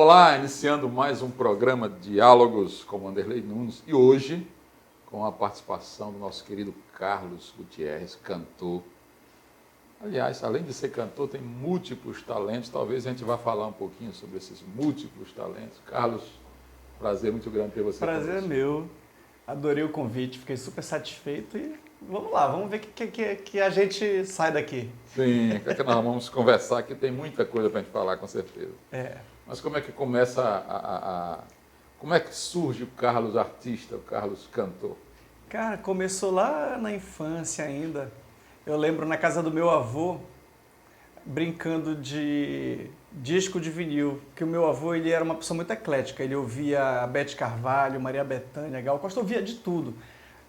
Olá, iniciando mais um programa de Diálogos com Wanderley Nunes e hoje com a participação do nosso querido Carlos Gutierrez, cantor. Aliás, além de ser cantor, tem múltiplos talentos, talvez a gente vá falar um pouquinho sobre esses múltiplos talentos. Carlos, prazer muito grande ter você. Prazer é meu, adorei o convite, fiquei super satisfeito e vamos lá, vamos ver o que a gente sai daqui. Sim, o que é que nós vamos conversar aqui, tem muita coisa para a gente falar, com certeza. Mas como é que começa como é que surge o Carlos artista, o Carlos cantor? Cara, começou lá na infância ainda. Eu lembro na casa do meu avô, brincando de disco de vinil, que o meu avô ele era uma pessoa muito eclética, ele ouvia Beth Carvalho, Maria Bethânia, Gal Costa, ouvia de tudo.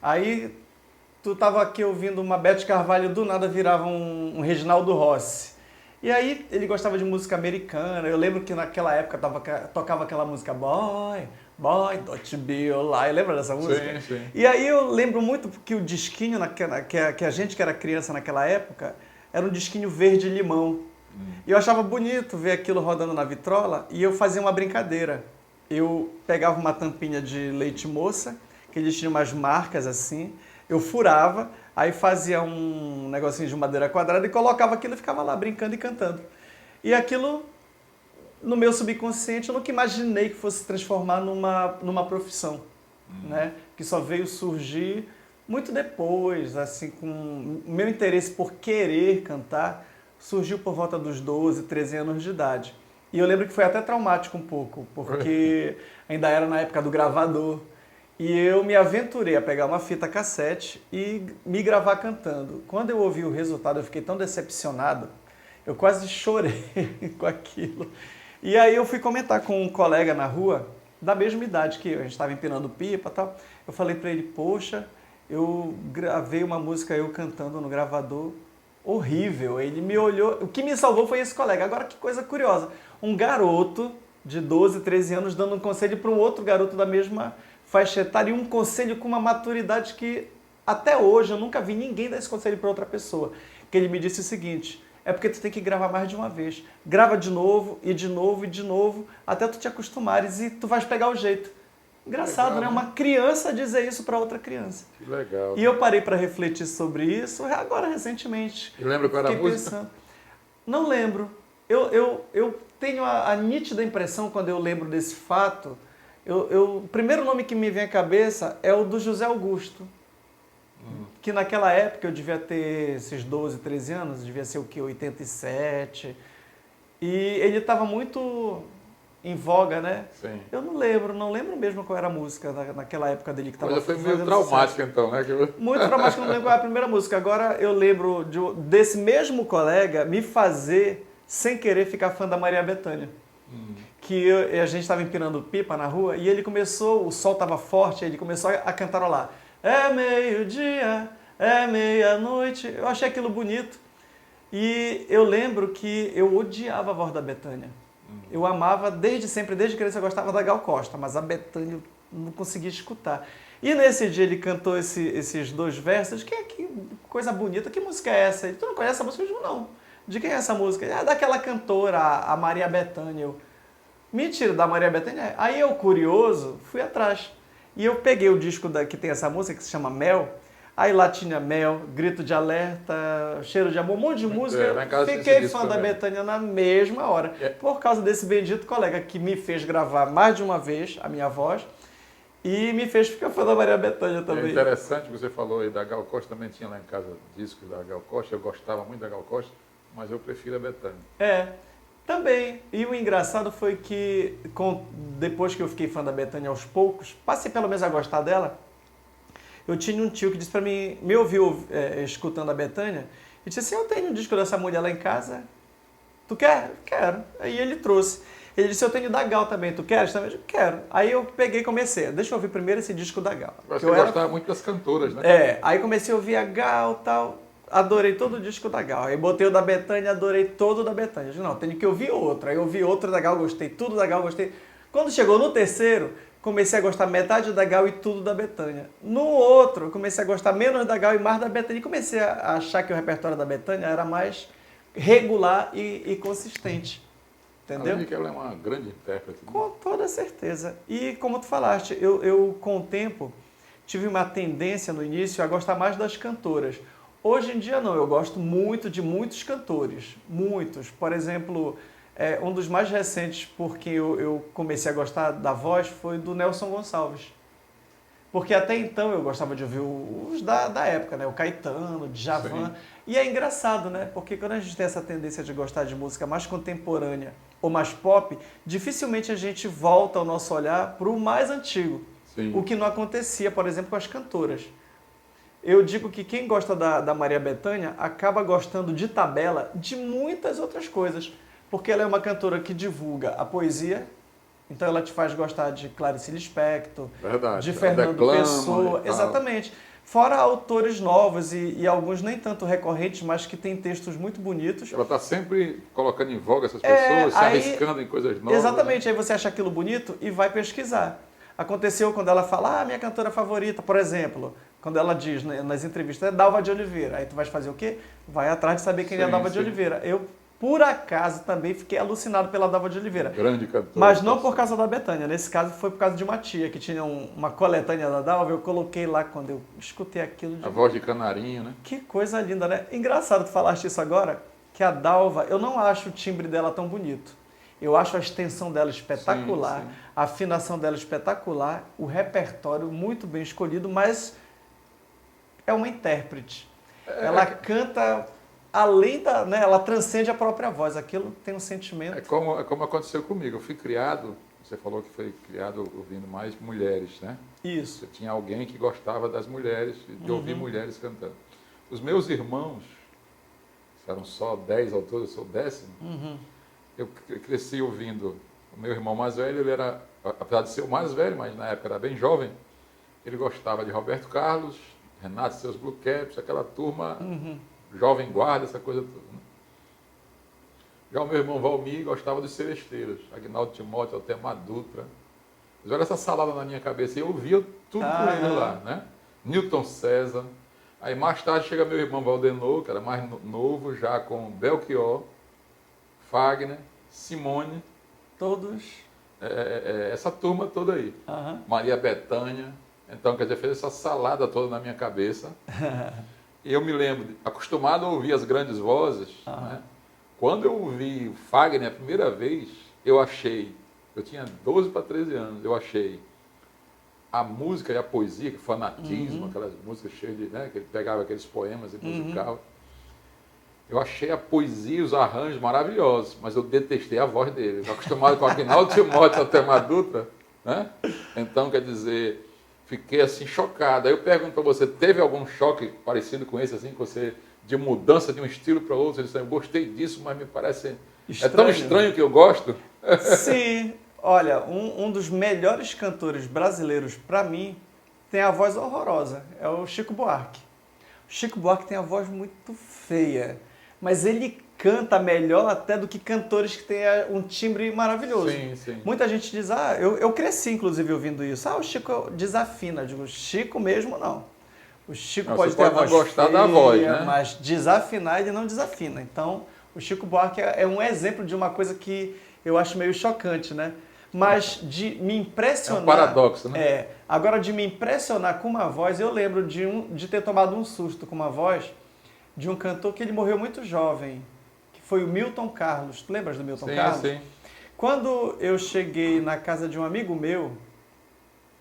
Aí tu tava aqui ouvindo uma Beth Carvalho, do nada virava um Reginaldo Rossi. E aí ele gostava de música americana, eu lembro que naquela época tocava aquela música Boy, Boy, Don't Be Alive, lembra dessa música? Sim, sim. E aí eu lembro muito que o disquinho, que a gente que era criança naquela época, era um disquinho verde-limão. E eu achava bonito ver aquilo rodando na vitrola e eu fazia uma brincadeira. Eu pegava uma tampinha de leite moça, que eles tinham umas marcas assim, eu furava, aí fazia um negocinho de madeira quadrada e colocava aquilo e ficava lá brincando e cantando. E aquilo, no meu subconsciente, eu nunca imaginei que fosse se transformar numa profissão, né? Que só veio surgir muito depois, assim, com o meu interesse por querer cantar, surgiu por volta dos 12, 13 anos de idade. E eu lembro que foi até traumático um pouco, porque ainda era na época do gravador. E eu me aventurei a pegar uma fita cassete e me gravar cantando. Quando eu ouvi o resultado, eu fiquei tão decepcionado, eu quase chorei com aquilo. E aí eu fui comentar com um colega na rua, da mesma idade que eu, a gente estava empinando pipa e tal. Eu falei para ele, poxa, eu gravei uma música eu cantando no gravador, horrível. Ele me olhou, o que me salvou foi esse colega. Agora que coisa curiosa, um garoto de 12, 13 anos dando um conselho para um outro garoto da mesma faixa etária e um conselho com uma maturidade que até hoje eu nunca vi ninguém dar esse conselho para outra pessoa. Que ele me disse o seguinte, é porque tu tem que gravar mais de uma vez. Grava de novo, e de novo, e de novo, até tu te acostumares e tu vais pegar o jeito. Engraçado, legal, né? Uma criança dizer isso para outra criança. Que legal. E eu parei para refletir sobre isso agora recentemente. E lembra qual era a música? Pensando. Não lembro. Eu tenho a nítida impressão, quando eu lembro desse fato, o primeiro nome que me vem à cabeça é o do José Augusto. Que naquela época eu devia ter esses 12, 13 anos, devia ser o que, 87. E ele estava muito em voga, né? Sim. Eu não lembro mesmo qual era a música naquela época dele que estava Foi meio traumática então, né? Muito traumática, não lembro qual é a primeira música. Agora eu lembro desse mesmo colega me fazer, sem querer, ficar fã da Maria Bethânia. Que a gente estava empinando pipa na rua e ele começou, o sol estava forte, ele começou a cantarolar. É meio-dia, é meia-noite. Eu achei aquilo bonito. E eu lembro que eu odiava a voz da Bethânia. Eu amava desde sempre, desde criança eu gostava da Gal Costa, mas a Bethânia eu não conseguia escutar. E nesse dia ele cantou esses dois versos. Que coisa bonita, que música é essa? Ele, tu não conhece essa música? Eu digo, não. De quem é essa música? É daquela cantora, a Maria Bethânia. Mentira, da Maria Bethânia. Aí eu, curioso, fui atrás. E eu peguei o disco que tem essa música, que se chama Mel. Aí lá tinha Mel, Grito de Alerta, Cheiro de Amor, um monte de música. Eu fiquei fã da Bethânia na mesma hora. Por causa desse bendito colega que me fez gravar mais de uma vez a minha voz e me fez ficar fã da Maria Bethânia também. É interessante que você falou aí da Gal Costa, também tinha lá em casa discos da Gal Costa. Eu gostava muito da Gal Costa, mas eu prefiro a Bethânia. Também. E o engraçado foi que, depois que eu fiquei fã da Bethânia aos poucos, passei pelo menos a gostar dela, eu tinha um tio que disse pra mim, me ouviu escutando a Bethânia, e disse assim, eu tenho um disco dessa mulher lá em casa, tu quer? Quero. Aí ele trouxe. Ele disse, eu tenho da Gal também, tu queres também? Eu disse, quero. Aí eu peguei e comecei, deixa eu ouvir primeiro esse disco da Gal. Você gostava muito das cantoras, né? Aí comecei a ouvir a Gal e tal. Adorei todo o disco da Gal. Aí botei o da Bethânia, adorei todo o da Bethânia. Eu disse, não, tenho que ouvir outro. Aí eu ouvi outro da Gal, gostei, tudo da Gal, gostei. Quando chegou no terceiro, comecei a gostar metade da Gal e tudo da Bethânia. No outro, comecei a gostar menos da Gal e mais da Bethânia. E comecei a achar que o repertório da Bethânia era mais regular e consistente. entendeu? Além de que ela é uma grande intérprete. Né? Com toda certeza. E como tu falaste, eu com o tempo tive uma tendência no início a gostar mais das cantoras. Hoje em dia não, eu gosto muito de muitos cantores, muitos. Por exemplo, um dos mais recentes por quem eu comecei a gostar da voz foi do Nelson Gonçalves. Porque até então eu gostava de ouvir os da época, né? O Caetano, Djavan. Sim. E é engraçado, né? Porque quando a gente tem essa tendência de gostar de música mais contemporânea ou mais pop, dificilmente a gente volta o nosso olhar para o mais antigo. Sim. O que não acontecia, por exemplo, com as cantoras. Eu digo que quem gosta da Maria Bethânia acaba gostando de tabela de muitas outras coisas. Porque ela é uma cantora que divulga a poesia, então ela te faz gostar de Clarice Lispector, Verdade. de Fernando Pessoa, e tal. exatamente. Fora autores novos e alguns nem tanto recorrentes, mas que têm textos muito bonitos. Ela está sempre colocando em voga essas pessoas, se arriscando em coisas novas. Exatamente, aí você acha aquilo bonito e vai pesquisar. Aconteceu quando ela fala, minha cantora favorita, por exemplo, quando ela diz nas entrevistas, é Dalva de Oliveira. Aí tu vai fazer o quê? Vai atrás de saber quem é Dalva de Oliveira. Eu, por acaso, também fiquei alucinado pela Dalva de Oliveira. Grande cantora. Mas não por causa da Bethânia. Nesse caso foi por causa de uma tia que tinha uma coletânea da Dalva. Eu coloquei lá quando eu escutei aquilo. A voz de canarinho, né? Que coisa linda, né? Engraçado tu falaste isso agora, que a Dalva, eu não acho o timbre dela tão bonito. Eu acho a extensão dela espetacular, sim. a afinação dela espetacular, o repertório muito bem escolhido, mas é uma intérprete. Ela canta além da... Né, ela transcende a própria voz, aquilo tem um sentimento. É como aconteceu comigo. Eu fui criado, você falou que foi criado ouvindo mais mulheres, né? Isso. Você tinha alguém que gostava das mulheres, de ouvir mulheres cantando. Os meus irmãos, eram só 10 ao todo, eu sou o 10º, eu cresci ouvindo o meu irmão mais velho, ele era, apesar de ser o mais velho, mas na época era bem jovem, ele gostava de Roberto Carlos, Renato e seus Blue Caps, aquela turma jovem guarda, essa coisa toda. Né? Já o meu irmão Valmir gostava dos seresteiros, Agnaldo Timóteo, Altemar Dutra. Mas olha essa salada na minha cabeça, e eu ouvia tudo por ele lá, né? Newton César. Aí mais tarde chega meu irmão Valdenor, que era mais novo, já com Belchior, Fagner, Simone. Todos. Essa turma toda aí. Maria Bethânia. Então, quer dizer, fez essa salada toda na minha cabeça. E eu me lembro, acostumado a ouvir as grandes vozes, né? Quando eu ouvi o Fagner a primeira vez, eu tinha 12 para 13 anos, eu achei a música e a poesia, que fanatismo, aquelas músicas cheias de, né, que ele pegava aqueles poemas e musicava. Eu achei a poesia e os arranjos maravilhosos, mas eu detestei a voz dele. Eu acostumado com Agnaldo Timóteo, Altemar Dutra, né? Então, quer dizer, fiquei assim chocado. Aí eu pergunto para você, teve algum choque parecido com esse, assim, que você, de mudança de um estilo para outro? Você disse, eu gostei disso, mas me parece... Estranho. É tão estranho que eu gosto. Sim. Olha, um dos melhores cantores brasileiros, para mim, tem a voz horrorosa. É o Chico Buarque. O Chico Buarque tem a voz muito feia, mas ele canta melhor até do que cantores que têm um timbre maravilhoso. Sim, sim. Muita gente diz, eu cresci inclusive ouvindo isso. O Chico desafina. Eu digo, Chico mesmo não. O Chico pode ter a voz gostar feia, da voz, né? mas desafinar ele não desafina. Então, o Chico Buarque é um exemplo de uma coisa que eu acho meio chocante, né? Mas de me impressionar... É um paradoxo, né? Agora, de me impressionar com uma voz, eu lembro de ter tomado um susto com uma voz de um cantor que ele morreu muito jovem, que foi o Milton Carlos. Tu lembras do Milton Carlos? Sim. Quando eu cheguei na casa de um amigo meu,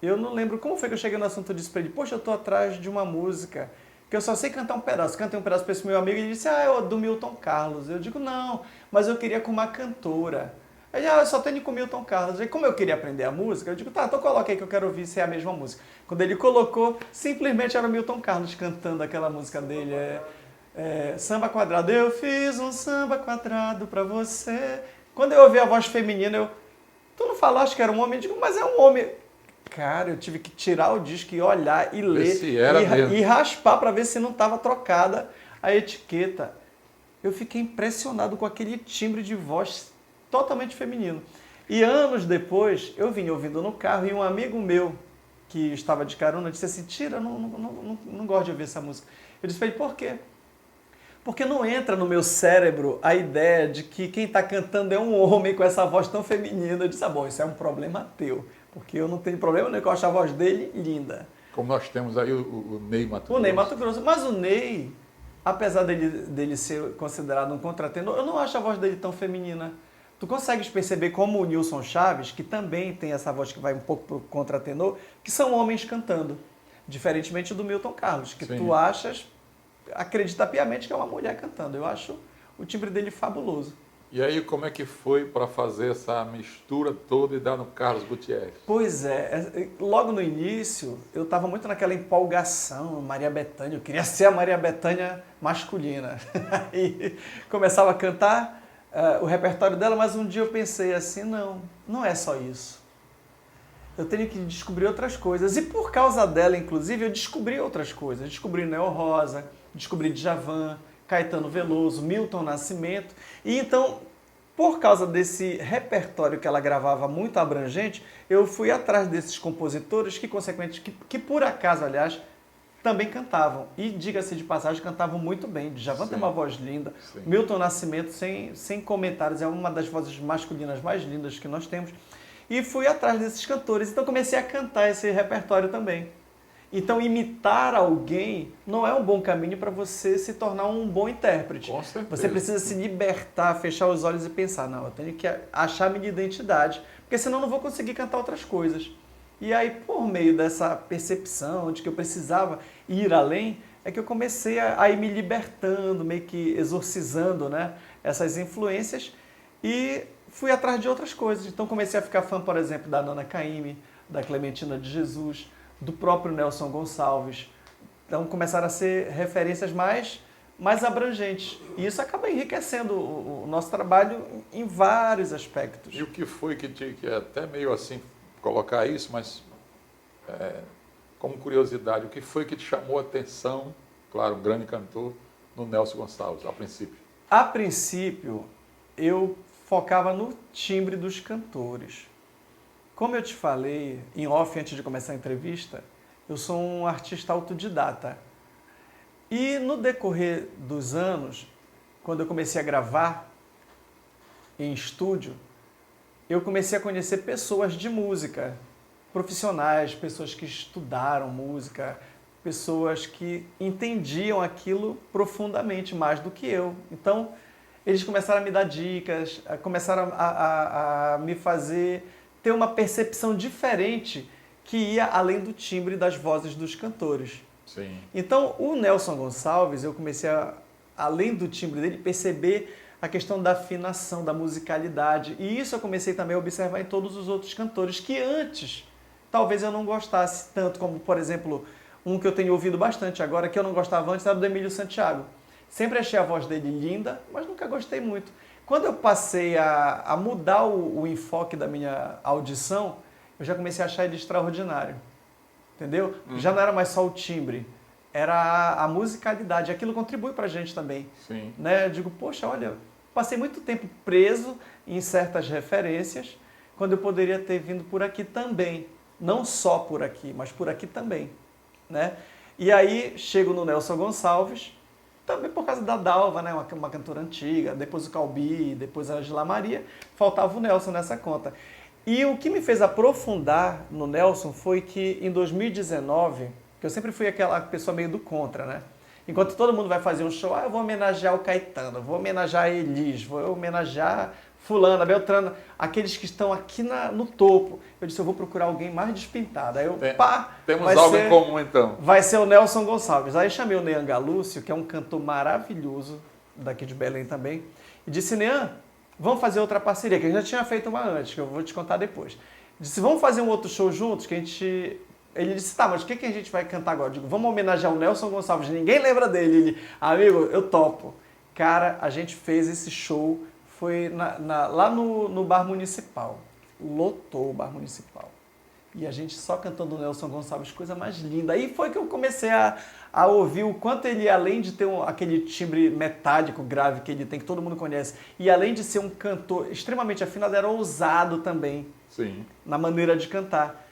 eu não lembro como foi que eu cheguei no assunto, eu disse para ele, poxa, eu tô atrás de uma música, que eu só sei cantar um pedaço. Cantei um pedaço para esse meu amigo e ele disse, é do Milton Carlos. Eu digo, não, mas eu queria com uma cantora. Aí, eu só tenho com Milton Carlos. Aí, como eu queria aprender a música, eu digo, tá, então coloca aí que eu quero ouvir se é a mesma música. Quando ele colocou, simplesmente era o Milton Carlos cantando aquela música dele, Samba Quadrado. Eu fiz um samba quadrado pra você. Quando eu ouvi a voz feminina, tu não falaste que era um homem? Eu digo, mas é um homem. Cara, eu tive que tirar o disco e olhar e ler e raspar pra ver se não estava trocada a etiqueta. Eu fiquei impressionado com aquele timbre de voz totalmente feminino. E anos depois, eu vim ouvindo no carro e um amigo meu, que estava de carona, disse assim, Tira, não gosto de ouvir essa música. Eu disse para ele, por quê? Porque não entra no meu cérebro a ideia de que quem está cantando é um homem com essa voz tão feminina. Eu disse, bom, isso é um problema teu, porque eu não tenho problema nenhum, eu acho a voz dele linda. Como nós temos aí o Ney Mato Grosso. O Ney Mato Grosso. Mas o Ney, apesar dele ser considerado um contratenor, eu não acho a voz dele tão feminina. Tu consegues perceber como o Nilson Chaves, que também tem essa voz que vai um pouco pro contratenor, que são homens cantando. Diferentemente do Milton Carlos, que tu acredita piamente que é uma mulher cantando. Eu acho o timbre dele fabuloso. E aí, como é que foi para fazer essa mistura toda e dar no Carlos Gutierrez? Pois é, logo no início, eu estava muito naquela empolgação, Maria Bethânia, eu queria ser a Maria Bethânia masculina. Aí começava a cantar o repertório dela, mas um dia eu pensei assim, não é só isso. Eu tenho que descobrir outras coisas. E por causa dela, inclusive, eu descobri outras coisas. Descobri Neo Rosa, descobri Djavan, Caetano Veloso, Milton Nascimento. E então, por causa desse repertório que ela gravava muito abrangente, eu fui atrás desses compositores que, consequentemente, que por acaso, aliás, também cantavam. E, diga-se de passagem, cantavam muito bem. Djavan tem uma voz linda. Sim. Milton Nascimento, sem comentários, é uma das vozes masculinas mais lindas que nós temos. E fui atrás desses cantores. Então comecei a cantar esse repertório também. Então imitar alguém não é um bom caminho para você se tornar um bom intérprete. Com certeza. Você precisa se libertar, fechar os olhos e pensar, não, eu tenho que achar minha identidade, porque senão eu não vou conseguir cantar outras coisas. E aí, por meio dessa percepção de que eu precisava ir além, é que eu comecei a ir me libertando, meio que exorcizando, né, essas influências e fui atrás de outras coisas. Então comecei a ficar fã, por exemplo, da Nana Caymmi, da Clementina de Jesus, do próprio Nelson Gonçalves. Então começaram a ser referências mais abrangentes. E isso acaba enriquecendo o nosso trabalho em vários aspectos. E o que foi que é até meio assim colocar isso, mas como curiosidade, o que foi que te chamou a atenção, claro, um grande cantor, no Nelson Gonçalves, a princípio? A princípio, eu focava no timbre dos cantores. Como eu te falei em off antes de começar a entrevista, eu sou um artista autodidata. E no decorrer dos anos, quando eu comecei a gravar em estúdio, eu comecei a conhecer pessoas de música, profissionais, pessoas que estudaram música, pessoas que entendiam aquilo profundamente mais do que eu. Então, eles começaram a me dar dicas, começaram a me fazer ter uma percepção diferente que ia além do timbre das vozes dos cantores. Sim. Então, o Nelson Gonçalves, eu comecei além do timbre dele, perceber a questão da afinação, da musicalidade. E isso eu comecei também a observar em todos os outros cantores que antes, talvez eu não gostasse tanto, como, por exemplo, um que eu tenho ouvido bastante agora, que eu não gostava antes, era do Emílio Santiago. Sempre achei a voz dele linda, mas nunca gostei muito. Quando eu passei a mudar o enfoque da minha audição, eu já comecei a achar ele extraordinário. Entendeu? Já não era mais só o timbre, era a musicalidade. Aquilo contribui pra gente também. Sim. Né? Eu digo, poxa, olha, passei muito tempo preso em certas referências, quando eu poderia ter vindo por aqui também. Não só por aqui, mas por aqui também. Né? E aí chego no Nelson Gonçalves, também por causa da Dalva, né? uma cantora antiga, depois o Calbi, depois a Angela Maria, faltava o Nelson nessa conta. E o que me fez aprofundar no Nelson foi que em 2019, que eu sempre fui aquela pessoa meio do contra, né? Enquanto todo mundo vai fazer um show, eu vou homenagear o Caetano, vou homenagear a Elis, vou homenagear fulana, Beltrana, aqueles que estão aqui no topo. Eu disse, eu vou procurar alguém mais despintado. Aí eu, temos algo em comum, então. Vai ser o Nelson Gonçalves. Aí chamei o Nean Galúcio, que é um cantor maravilhoso, daqui de Belém também, e disse, Nean, vamos fazer outra parceria, que a gente já tinha feito uma antes, que eu vou te contar depois. Disse, vamos fazer um outro show juntos, que a gente... Ele disse, tá, mas o que a gente vai cantar agora? Eu digo, vamos homenagear o Nelson Gonçalves, ninguém lembra dele. Ele, amigo, eu topo. Cara, a gente fez esse show, foi lá no Bar Municipal. Lotou o Bar Municipal. E a gente só cantando o Nelson Gonçalves, coisa mais linda. Aí foi que eu comecei a ouvir o quanto ele, além de ter aquele timbre metálico, grave que ele tem, que todo mundo conhece, e além de ser um cantor extremamente afinado, era ousado também. Sim. Na maneira de cantar.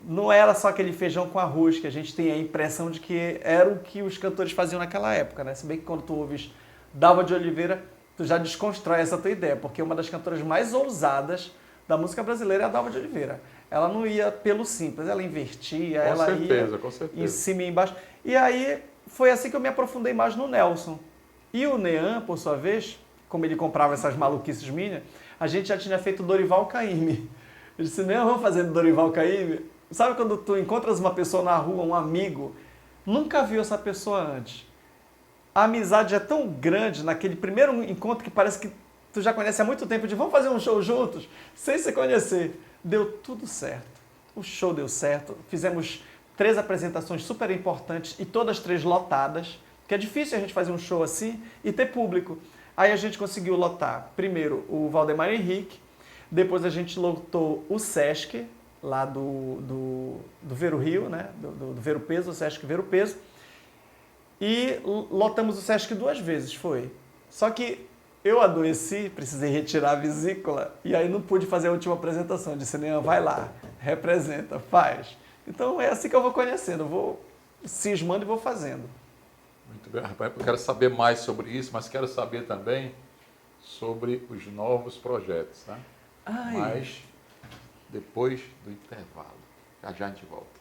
não era só aquele feijão com arroz, que a gente tem a impressão de que era o que os cantores faziam naquela época, né? Se bem que quando tu ouves Dalva de Oliveira, tu já desconstrói essa tua ideia, porque uma das cantoras mais ousadas da música brasileira é a Dalva de Oliveira. Ela não ia pelo simples, ela invertia, ela ia com certeza. em cima e embaixo. E aí foi assim que eu me aprofundei mais no Nelson. E o Nean, por sua vez, como ele comprava essas maluquices minhas, a gente já tinha feito Dorival Caymmi. Eu disse, Nean, vamos fazer Dorival Caymmi? Sabe quando tu encontras uma pessoa na rua, um amigo, nunca viu essa pessoa antes. A amizade é tão grande naquele primeiro encontro que parece que tu já conhece há muito tempo, de vamos fazer um show juntos, sem se conhecer. Deu tudo certo. O show deu certo. Fizemos 3 apresentações super importantes e todas 3 lotadas, porque é difícil a gente fazer um show assim e ter público. Aí a gente conseguiu lotar primeiro o Valdemar Henrique, depois a gente lotou o Sesc, lá do Vero Rio, né? do Vero Peso, o Sesc Vero Peso, e lotamos o Sesc 2 vezes, foi. Só que eu adoeci, precisei retirar a vesícula, e aí não pude fazer a última apresentação. Disse, Nean, vai lá, representa, faz. Então é assim que eu vou conhecendo, eu vou cismando e vou fazendo. Muito bem, rapaz. Eu quero saber mais sobre isso, mas quero saber também sobre os novos projetos, né? Ai. Mas depois do intervalo. Já já a gente volta.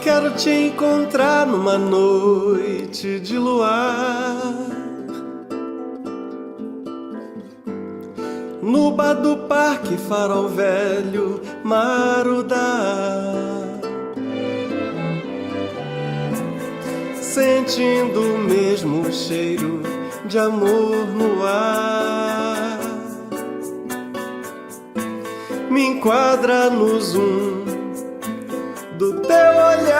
Quero te encontrar numa noite de luar, no bar do Parque Farol Velho Marudá, sentindo o mesmo cheiro de amor no ar. Me enquadra no zoom do teu olhar,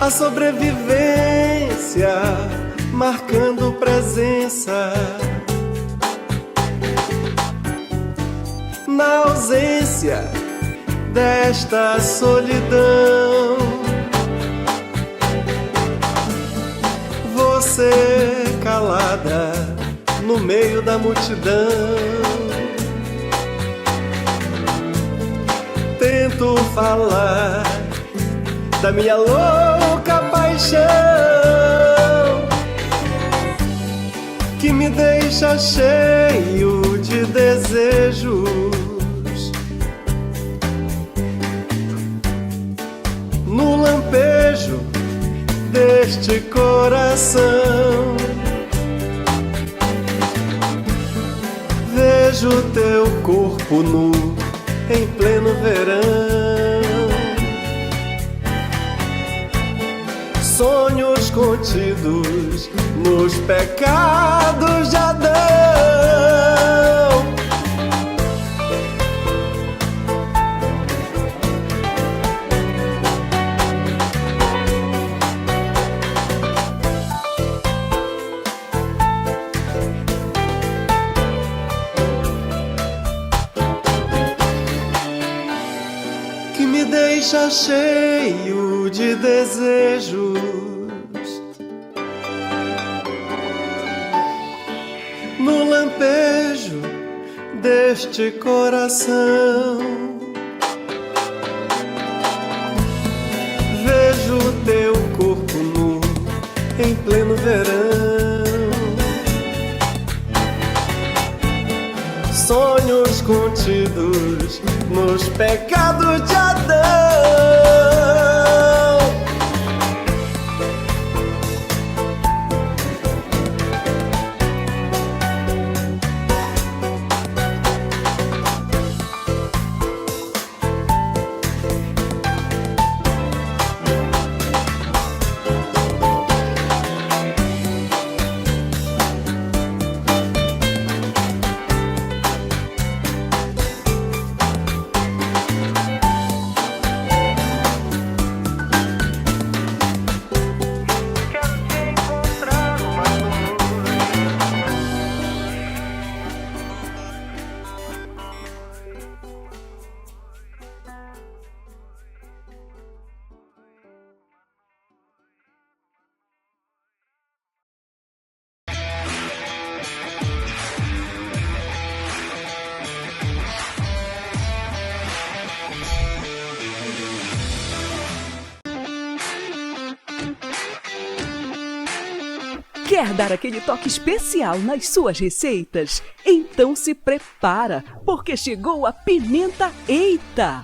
a sobrevivência marcando presença na ausência desta solidão. Você calada no meio da multidão, tento falar da minha louca paixão que me deixa cheio de desejos. No lampejo deste coração, vejo teu corpo nu em pleno verão, sonhos contidos nos pecados de Adão. Deixa cheio de desejos, no lampejo deste coração, vejo teu corpo nu em pleno verão, sonhos contidos nos pecados de Adão. Quer dar aquele toque especial nas suas receitas? Então se prepara, porque chegou a pimenta Eita!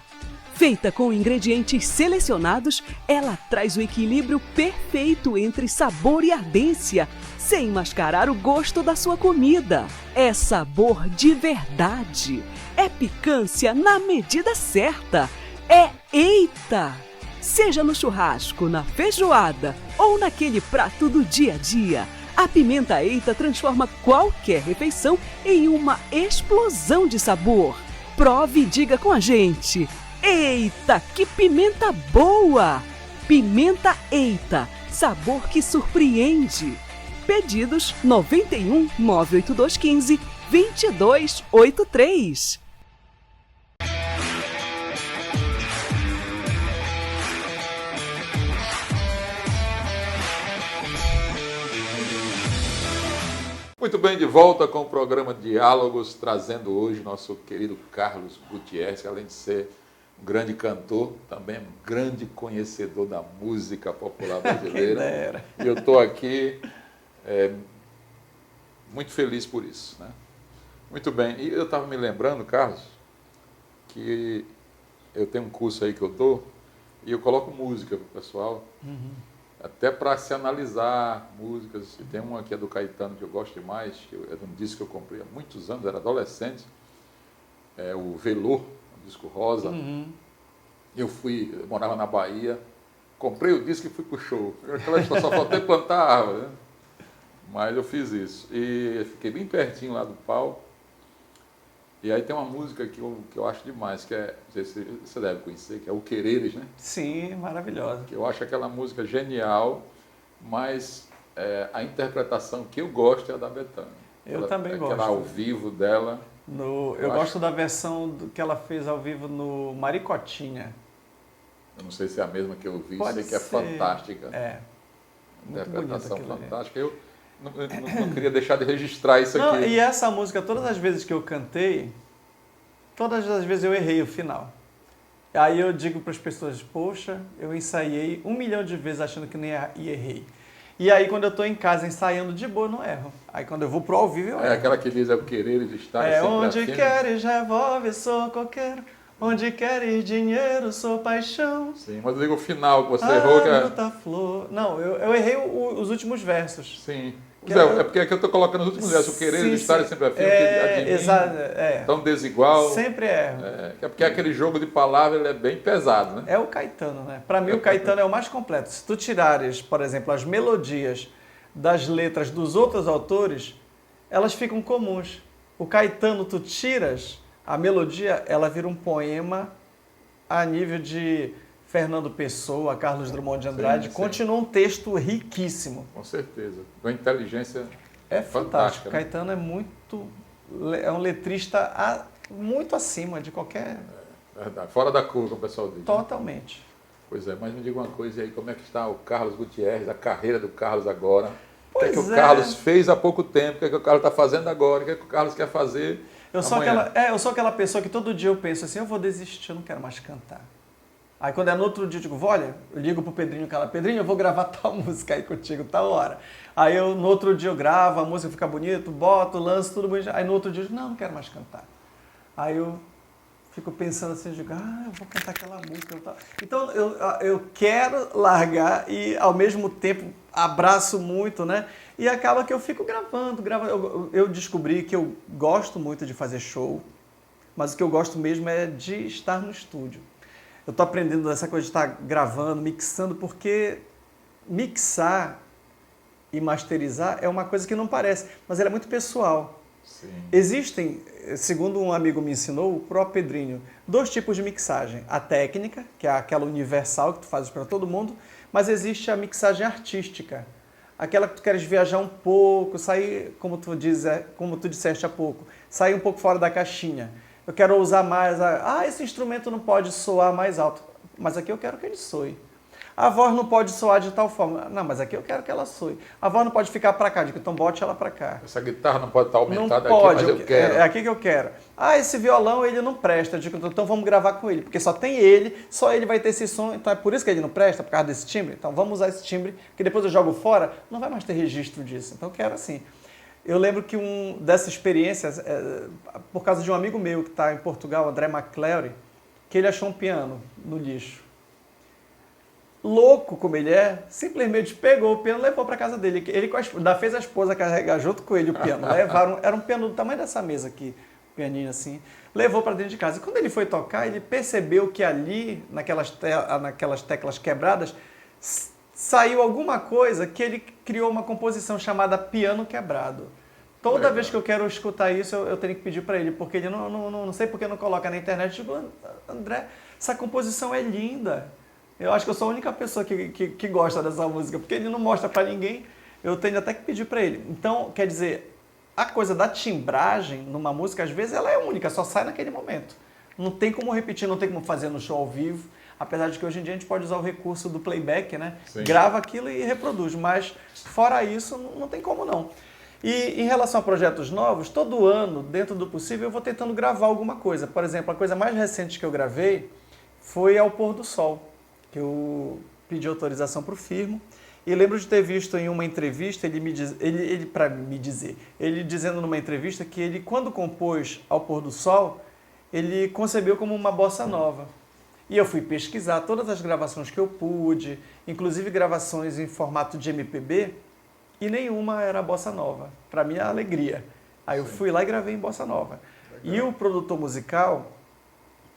Feita com ingredientes selecionados, ela traz o equilíbrio perfeito entre sabor e ardência, sem mascarar o gosto da sua comida. É sabor de verdade. É picância na medida certa. É Eita! Seja no churrasco, na feijoada ou naquele prato do dia a dia, a pimenta Eita transforma qualquer refeição em uma explosão de sabor. Prove e diga com a gente. Eita, que pimenta boa! Pimenta Eita, sabor que surpreende. Pedidos 91 98215 2283. Muito bem, de volta com o programa Diálogos, trazendo hoje nosso querido Carlos Gutierrez, que além de ser um grande cantor, também é um grande conhecedor da música popular brasileira. E eu estou aqui muito feliz por isso, né? Muito bem, e eu estava me lembrando, Carlos, que eu tenho um curso aí que eu dou e eu coloco música para o pessoal. Até para se analisar músicas. E tem uma que é do Caetano que eu gosto demais, que é de um disco que eu comprei há muitos anos, era adolescente, é o Velô, um disco rosa. Eu morava na Bahia, comprei o disco e fui pro show. Aquela história, só faltei plantar a árvore, né? Mas eu fiz isso. E fiquei bem pertinho lá do palco. E aí tem uma música que eu acho demais, que é, não sei se você deve conhecer, que é O Quereres, né? Sim, maravilhosa. Eu acho aquela música genial, mas a interpretação que eu gosto é a da Bethânia. Eu também gosto. Aquela ao vivo dela. Eu gosto da versão que ela fez ao vivo no Maricotinha. Eu não sei se é a mesma que eu vi, sei que é ser. fantástica. Muito Interpretação bonita fantástica. Eu não queria deixar de registrar isso aqui. Não, e essa música, todas as vezes que eu cantei, todas as vezes eu errei o final. Aí eu digo para as pessoas, poxa, eu ensaiei 1 milhão de vezes achando que não ia e errei. E aí quando eu estou em casa ensaiando de boa, eu não erro. Aí quando eu vou pro ao vivo, eu erro. É aquela que diz, é o querer estar sempre onde assim. queres revólver, sou coqueiro. Onde queres dinheiro, sou paixão. Sim, mas eu digo o final, que você errou. Flor. Não, eu errei os últimos versos. Sim. É porque aqui eu estou colocando os últimos versos. O querer estar sempre afim, exato, tão desigual. Sempre erro. É porque aquele jogo de palavras ele é bem pesado, né? É o Caetano, né? Para mim o Caetano é o mais completo. Se tu tirares, por exemplo, as melodias das letras dos outros autores, elas ficam comuns. O Caetano, tu tiras a melodia, ela vira um poema a nível de Fernando Pessoa, Carlos Drummond de Andrade. Sim. Continua um texto riquíssimo. Com certeza. Uma inteligência fantástico. Né? Caetano é um letrista muito acima de qualquer... Verdade. Fora da curva, o pessoal diz. Totalmente. Né? Pois é, mas me diga uma coisa aí, como é que está o Carlos Gutierrez, a carreira do Carlos agora? O que o Carlos fez há pouco tempo, o que o Carlos está fazendo agora, o que o Carlos quer fazer eu sou aquela pessoa que todo dia eu penso assim, eu vou desistir, eu não quero mais cantar. Aí quando é no outro dia eu digo, olha, eu ligo pro Pedrinho, Pedrinho, eu vou gravar tal música aí contigo, tal hora. Aí no outro dia eu gravo, a música fica bonita, boto, lanço, tudo bonito. Aí no outro dia eu digo, não quero mais cantar. Aí eu fico pensando assim, eu digo, eu vou cantar aquela música. Então eu quero largar e ao mesmo tempo abraço muito, né? E acaba que eu fico gravando. Eu descobri que eu gosto muito de fazer show, mas o que eu gosto mesmo é de estar no estúdio. Eu estou aprendendo essa coisa de estar gravando, mixando, porque mixar e masterizar é uma coisa que não parece, mas ela é muito pessoal. Sim. Existem, segundo um amigo me ensinou, o próprio Pedrinho, 2 tipos de mixagem. A técnica, que é aquela universal que tu fazes para todo mundo, mas existe a mixagem artística. Aquela que tu queres viajar um pouco, sair, como tu disseste há pouco, sair um pouco fora da caixinha. Eu quero usar mais, esse instrumento não pode soar mais alto, mas aqui eu quero que ele soe. A voz não pode soar de tal forma. Não, mas aqui eu quero que ela soe. A voz não pode ficar para cá. Digo, então bote ela para cá. Essa guitarra não pode estar aumentada não pode, aqui, mas eu quero. É aqui que eu quero. Ah, esse violão ele não presta. Eu digo, então vamos gravar com ele. Porque só tem ele, só ele vai ter esse som. Então é por isso que ele não presta, por causa desse timbre. Então vamos usar esse timbre, que depois eu jogo fora, não vai mais ter registro disso. Então eu quero assim. Eu lembro que dessa experiência, por causa de um amigo meu que está em Portugal, André McCleary, que ele achou um piano no lixo. Louco como ele é, simplesmente pegou o piano e levou para casa dele. Ele ainda fez a esposa carregar junto com ele o piano. Levaram, era um piano do tamanho dessa mesa aqui, um pianinho assim. Levou para dentro de casa. E quando ele foi tocar, ele percebeu que ali, naquelas teclas quebradas, saiu alguma coisa que ele criou uma composição chamada Piano Quebrado. Toda vez que eu quero escutar isso, eu tenho que pedir para ele, porque ele não sei porque não coloca na internet. Eu digo, André, essa composição é linda. Eu acho que eu sou a única pessoa que gosta dessa música, porque ele não mostra para ninguém, eu tenho até que pedir para ele. Então, quer dizer, a coisa da timbragem numa música, às vezes, ela é única, só sai naquele momento. Não tem como repetir, não tem como fazer no show ao vivo, apesar de que hoje em dia a gente pode usar o recurso do playback, né? Sim. Grava aquilo e reproduz, mas fora isso, não tem como não. E em relação a projetos novos, todo ano, dentro do possível, eu vou tentando gravar alguma coisa. Por exemplo, a coisa mais recente que eu gravei foi Ao Pôr do Sol, que eu pedi autorização para o Firmo, e lembro de ter visto em uma entrevista, ele dizendo numa entrevista que ele, quando compôs Ao Pôr do Sol, ele concebeu como uma bossa nova. E eu fui pesquisar todas as gravações que eu pude, inclusive gravações em formato de MPB, e nenhuma era bossa nova, para minha alegria. Aí eu fui lá e gravei em bossa nova. Legal. E o produtor musical,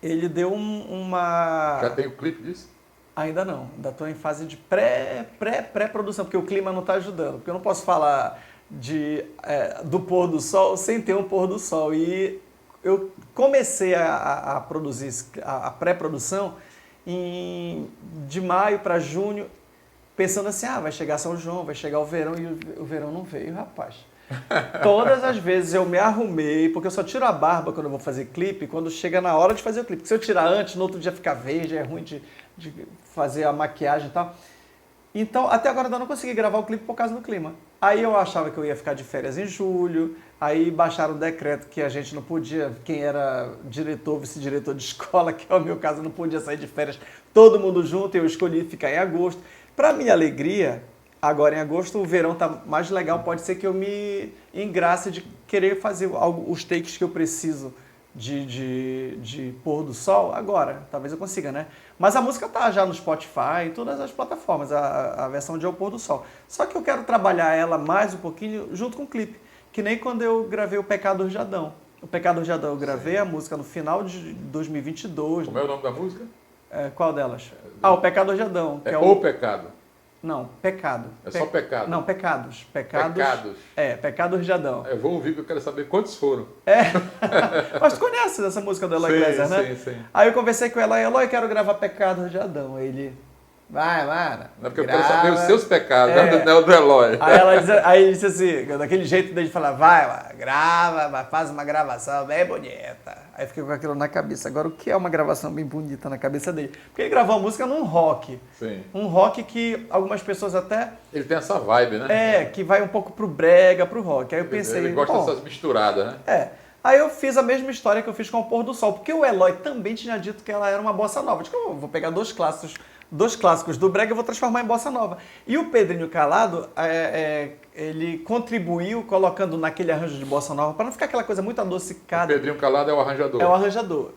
ele deu uma... Já tem o clipe disso? Ainda não, ainda estou em fase de pré-produção, porque o clima não está ajudando. Porque eu não posso falar do pôr do sol sem ter um pôr do sol. E eu comecei a produzir a pré-produção de maio para junho, pensando assim, vai chegar São João, vai chegar o verão, e o verão não veio, rapaz. Todas as vezes eu me arrumei, porque eu só tiro a barba quando eu vou fazer clipe, quando chega na hora de fazer o clipe. Porque se eu tirar antes, no outro dia fica verde, é ruim de fazer a maquiagem e tal. Então, até agora eu não consegui gravar o clipe por causa do clima. Aí eu achava que eu ia ficar de férias em julho, aí baixaram o decreto que a gente não podia, quem era diretor, vice-diretor de escola, que é o meu caso, não podia sair de férias todo mundo junto, e eu escolhi ficar em agosto. Para minha alegria, agora em agosto o verão tá mais legal, pode ser que eu me engrace de querer fazer os takes que eu preciso de pôr do sol agora, talvez eu consiga, né? Mas a música tá já no Spotify, em todas as plataformas, a versão de Ao Pôr do Sol. Só que eu quero trabalhar ela mais um pouquinho junto com o clipe, que nem quando eu gravei o Pecado de Adão. O Pecado de Adão eu gravei a música no final de 2022. Como é o nome da música? Qual delas? O Pecado de Adão. Que é o Pecado? Não, Pecado. Só Pecado? Não, Pecados. Pecados. Pecados de Adão. Eu vou ouvir, que eu quero saber quantos foram. Mas tu conhece essa música do Eloy Gleiser, né? Sim. Aí eu conversei com ela, Eloy, quero gravar Pecados de Adão. Aí ele, vai, mano. Não, porque grava. Eu quero saber os seus pecados, não o do Eloy. Aí ele disse assim, daquele jeito dele de falar, vai, mano, grava, faz uma gravação bem bonita. Aí fiquei com aquilo na cabeça. Agora, o que é uma gravação bem bonita na cabeça dele? Porque ele gravou a música num rock. Sim. Um rock que algumas pessoas até... Ele tem essa vibe, né? Que vai um pouco pro brega, pro rock. Aí eu pensei... Ele gosta dessas misturadas, né? Aí eu fiz a mesma história que eu fiz com O Pôr do Sol, porque o Eloy também tinha dito que ela era uma bossa nova. Eu disse, eu vou pegar dois clássicos do brega e vou transformar em bossa nova. E o Pedrinho Calado, ele contribuiu colocando naquele arranjo de bossa nova, para não ficar aquela coisa muito adocicada. O Pedrinho Calado é o arranjador. É o arranjador.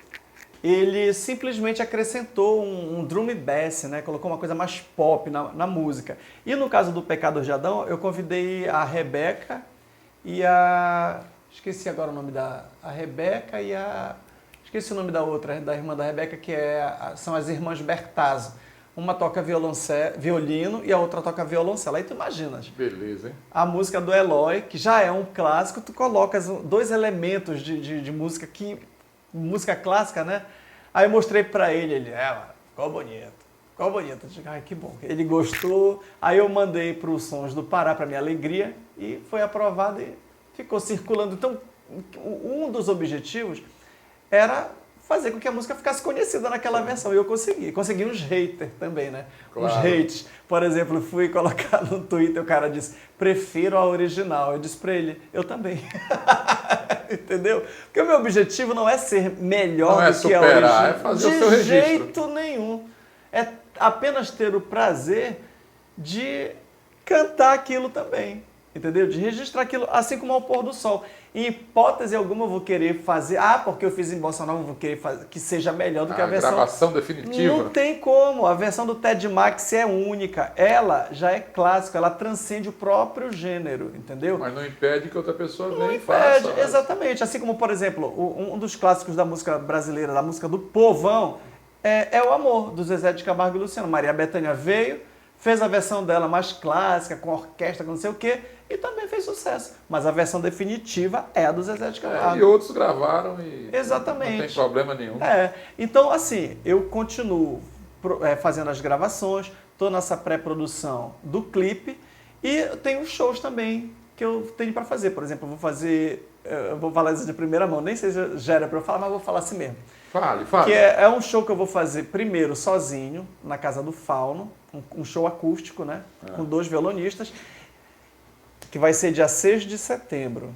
Ele simplesmente acrescentou um drum bass, né? Colocou uma coisa mais pop na música. E no caso do Pecado de Adão, eu convidei a Rebeca e a... Esqueci agora o nome a Rebeca e a... Esqueci o nome da outra, da irmã da Rebeca, que são as irmãs Bertazzo. Uma toca violino e a outra toca violoncelo. Aí tu imaginas. Beleza, hein? A música do Eloy, que já é um clássico, tu colocas dois elementos de música música clássica, né? Aí eu mostrei pra ele, mano, ficou bonito. Eu disse, que bom. Ele gostou. Aí eu mandei pro Sons do Pará, pra minha alegria, e foi aprovado e ficou circulando. Então, um dos objetivos era fazer com que a música ficasse conhecida naquela versão. E eu consegui. Consegui uns haters também, né? Claro. Uns hates. Por exemplo, fui colocar no Twitter, o cara disse, prefiro a original. Eu disse pra ele, eu também. Entendeu? Porque o meu objetivo não é ser melhor Não é do que a superar, original. é fazer o seu registro. De jeito nenhum. É apenas ter o prazer de cantar aquilo também. Entendeu? De registrar aquilo, assim como ao pôr do sol. Em hipótese alguma eu vou querer fazer, porque eu fiz em Bossa Nova, eu vou querer fazer, que seja melhor do que a versão... gravação definitiva. Não tem como, a versão do Ted Max é única, ela já é clássica, ela transcende o próprio gênero, entendeu? Mas não impede que outra pessoa venha e Impede, faça. exatamente, assim como, por exemplo, um dos clássicos da música brasileira, da música do povão, é O Amor, do Zezé de Camargo e Luciano. Maria Bethânia veio, fez a versão dela mais clássica, com orquestra, com não sei o quê, e também fez sucesso. Mas a versão definitiva é a do Zezé de Camargo. E outros gravaram e Exatamente. não tem problema nenhum. Então, assim, eu continuo fazendo as gravações, estou nessa pré-produção do clipe e tenho shows também que eu tenho para fazer. Por exemplo, eu vou falar isso de primeira mão, nem sei se já era para eu falar, mas vou falar assim mesmo. Fale. Que é um show que eu vou fazer primeiro sozinho, na Casa do Fauno, um show acústico, né? Com 2 violonistas, que vai ser dia 6 de setembro.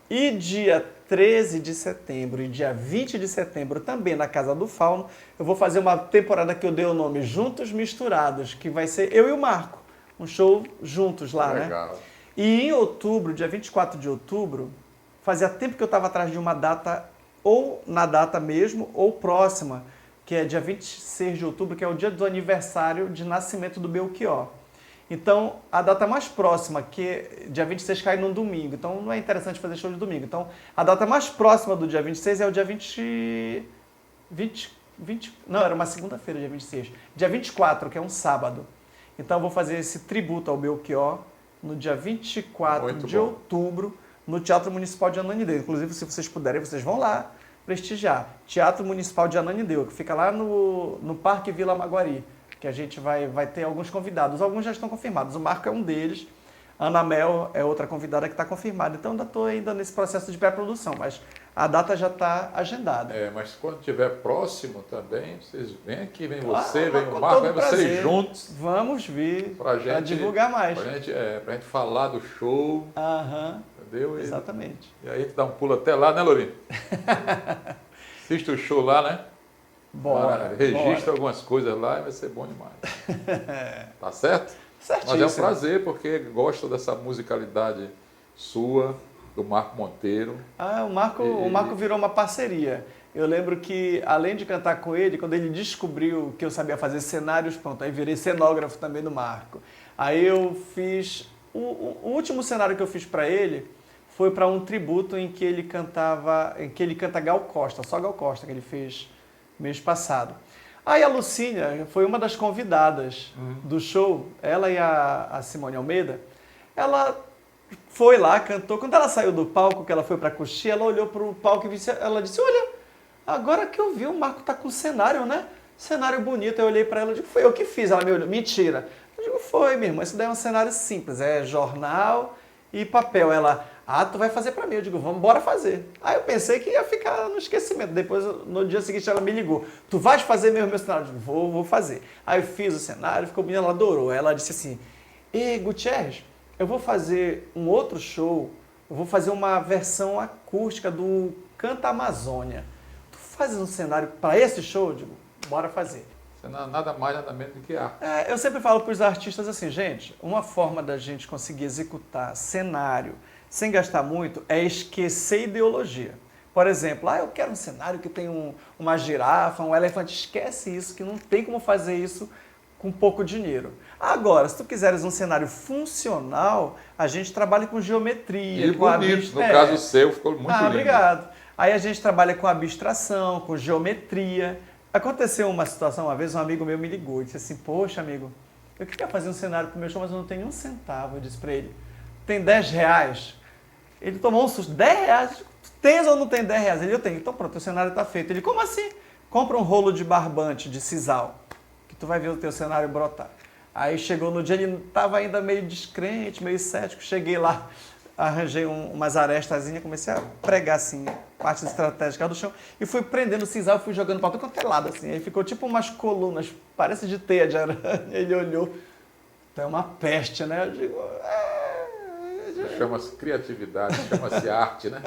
E dia 13 de setembro e dia 20 de setembro, também na Casa do Fauno, eu vou fazer uma temporada que eu dei o nome Juntos Misturados, que vai ser eu e o Marco. Um show juntos lá, Legal. né? E em outubro, dia 24 de outubro, fazia tempo que eu estava atrás de uma data, ou na data mesmo, ou próxima, que é dia 26 de outubro, que é o dia do aniversário de nascimento do Belchior. Então, a data mais próxima, que dia 26 cai num domingo, então não é interessante fazer show de domingo. Então, a data mais próxima do dia 26 é o dia 20 não, era uma segunda-feira, dia 26. Dia 24, que é um sábado. Então, eu vou fazer esse tributo ao Belchior no dia 24 de outubro, no Teatro Municipal de Ananindeua. Inclusive, se vocês puderem, vocês vão lá prestigiar. Teatro Municipal de Ananindeua, que fica lá no Parque Vila Maguari, que a gente vai ter alguns convidados. Alguns já estão confirmados. O Marco é um deles. A Ana Mel é outra convidada que está confirmada. Então, ainda estou nesse processo de pré-produção, mas a data já está agendada. Mas quando estiver próximo também, vocês vêm aqui, vem você, vem o com Marco, todo vem vocês prazer. juntos. Vamos vir Pra divulgar mais. Pra gente falar do show. Aham, Entendeu? exatamente. E aí a gente dá um pulo até lá, né, Lourinho? Assiste o show lá, né? Bora. Registra algumas coisas lá e vai ser bom demais. Tá certo? Certíssimo. Mas é um prazer, porque gosto dessa musicalidade sua, do Marco Monteiro. O Marco virou uma parceria. Eu lembro que, além de cantar com ele, quando ele descobriu que eu sabia fazer cenários, pronto, aí virei cenógrafo também do Marco. Aí eu fiz... O último cenário que eu fiz para ele foi para um tributo em que ele canta Gal Costa, só Gal Costa, que ele fez mês passado. Aí a Lucínia foi uma das convidadas do show, ela e a Simone Almeida. Ela foi lá, cantou. Quando ela saiu do palco, que ela foi para coxinha, ela olhou para o palco e ela disse, olha, agora que eu vi, o Marco tá com cenário, né? Cenário bonito. Eu olhei para ela e digo, foi eu que fiz. Ela me olhou, mentira. Eu digo, foi, minha irmã, isso daí é um cenário simples, é jornal e papel. Ela, tu vai fazer para mim. Eu digo, vamos, bora fazer. Aí eu pensei que ia ficar no esquecimento. Depois, no dia seguinte, ela me ligou. Tu vais fazer mesmo meu cenário? Eu digo, vou fazer. Aí eu fiz o cenário, ficou bonito, ela adorou. Ela disse assim, Gutierrez, eu vou fazer um outro show, eu vou fazer uma versão acústica do Canta Amazônia. Tu fazes um cenário para esse show? Eu digo, bora fazer. Você não é nada mais, nada menos do que arte. Eu sempre falo para os artistas assim, gente, uma forma da gente conseguir executar cenário sem gastar muito é esquecer ideologia. Por exemplo, eu quero um cenário que tem uma girafa, um elefante. Esquece isso, que não tem como fazer isso com pouco dinheiro. Agora, se tu quiseres um cenário funcional, a gente trabalha com geometria. E com bonito, no caso seu, ficou muito lindo. Obrigado. Aí a gente trabalha com abstração, com geometria. Aconteceu uma situação, uma vez um amigo meu me ligou e disse assim, poxa amigo, eu queria fazer um cenário para o meu show, mas eu não tenho um centavo. Eu disse para ele, tem 10 reais? Ele tomou um susto, 10 reais? Tens ou não tem 10 reais? Ele, eu tenho. Então pronto, o cenário está feito. Ele, como assim? Compra um rolo de barbante, de sisal, que tu vai ver o teu cenário brotar. Aí chegou no dia, ele estava ainda meio descrente, meio cético, cheguei lá, arranjei umas arestazinhas, comecei a pregar assim, partes estratégicas do chão, e fui prendendo o sisal, fui jogando para tudo quanto é lado, assim. Aí ficou tipo umas colunas, parece de teia de aranha. Ele olhou, então é uma peste, né? Eu digo, Chama-se criatividade, chama-se arte, né?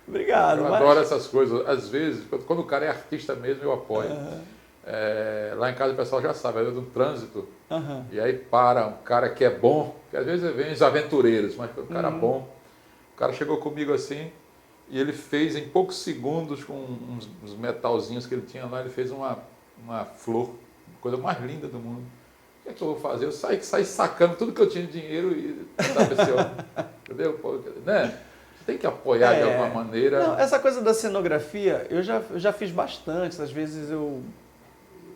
obrigado. Eu adoro essas coisas. Às vezes, quando o cara é artista mesmo, eu apoio. Lá em casa o pessoal já sabe, é do trânsito. E aí para um cara que é bom, que às vezes vem os aventureiros, mas um cara bom. O cara chegou comigo assim e ele fez em poucos segundos, com uns metalzinhos que ele tinha lá, ele fez uma flor, a coisa mais linda do mundo. O que é que eu vou fazer? Eu saí sacando tudo que eu tinha de dinheiro e dava esse homem. Entendeu? Pô, né? Você tem que apoiar de alguma maneira. Não, essa coisa da cenografia, eu já fiz bastante. Às vezes eu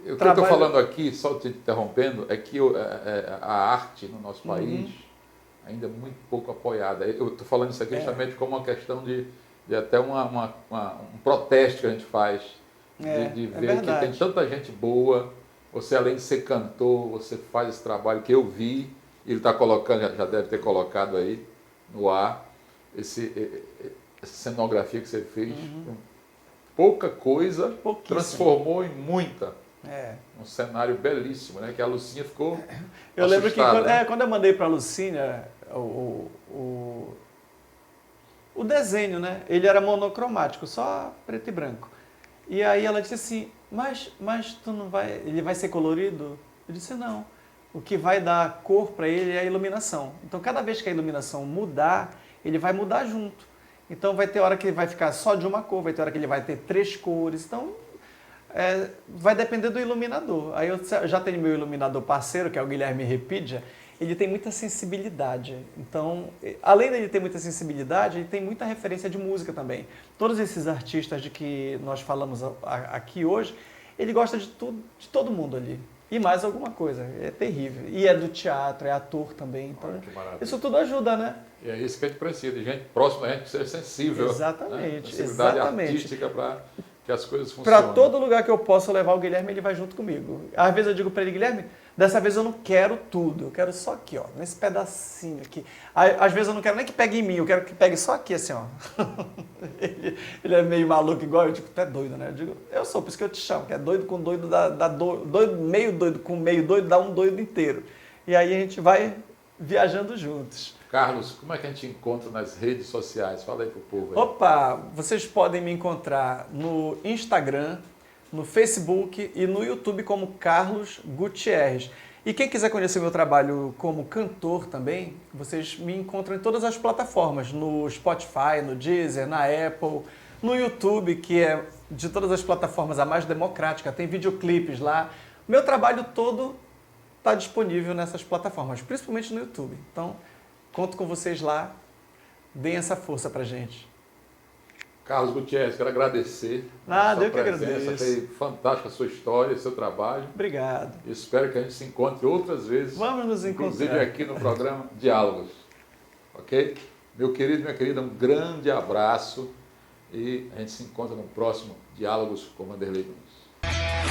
O que eu estou falando aqui, só te interrompendo, é que a arte no nosso país ainda é muito pouco apoiada. Eu estou falando isso aqui justamente como uma questão de até um protesto que a gente faz, de ver que tem tanta gente boa. Você, além de ser cantor, você faz esse trabalho que eu vi, e ele está colocando, já deve ter colocado aí no ar, essa cenografia que você fez. Pouca coisa transformou em muita. Um cenário belíssimo, né? Que a Lucinha ficou Eu lembro que né? quando eu mandei para a Lucinha o desenho, né? Ele era monocromático, só preto e branco. E aí ela disse assim, mas tu não vai, ele vai ser colorido? Eu disse, não. O que vai dar cor para ele é a iluminação. Então, cada vez que a iluminação mudar, ele vai mudar junto. Então, vai ter hora que ele vai ficar só de uma cor, vai ter hora que ele vai ter 3 cores. Então, vai depender do iluminador. Aí eu já tenho meu iluminador parceiro, que é o Guilherme Repidia. Ele tem muita sensibilidade. Então, além dele ter muita sensibilidade, ele tem muita referência de música também. Todos esses artistas de que nós falamos aqui hoje, ele gosta de tudo, de todo mundo ali. E mais alguma coisa. É terrível. E é do teatro, é ator também. Então, isso tudo ajuda, né? E é isso que a gente precisa, de gente próxima, a gente ser sensível. Exatamente. Né? Sensibilidade artística para que as coisas funcionem. Para todo lugar que eu possa levar o Guilherme, ele vai junto comigo. Às vezes eu digo para ele, Guilherme, dessa vez eu não quero tudo, eu quero só aqui, ó, nesse pedacinho aqui. Às vezes eu não quero nem que pegue em mim, eu quero que pegue só aqui, assim, ó. Ele é meio maluco igual, eu digo, tu é doido, né? Eu digo, eu sou, por isso que eu te chamo, que é doido com doido, doido, meio doido com meio doido, dá um doido inteiro. E aí a gente vai viajando juntos. Carlos, como é que a gente encontra nas redes sociais? Fala aí pro povo aí. Opa, vocês podem me encontrar no Instagram, no Facebook e no YouTube como Carlos Gutierrez. E quem quiser conhecer meu trabalho como cantor também, vocês me encontram em todas as plataformas, no Spotify, no Deezer, na Apple, no YouTube, que é de todas as plataformas a mais democrática, tem videoclipes lá. Meu trabalho todo está disponível nessas plataformas, principalmente no YouTube. Então, conto com vocês lá, deem essa força pra gente. Carlos Gutierrez, quero agradecer. Nada, eu que presença. agradeço. Foi fantástica a sua história, seu trabalho. Obrigado. E espero que a gente se encontre outras vezes. Vamos nos inclusive encontrar. aqui no programa Diálogos. Ok? Meu querido, minha querida, um grande abraço e a gente se encontra no próximo Diálogos com Vanderlei Nunes.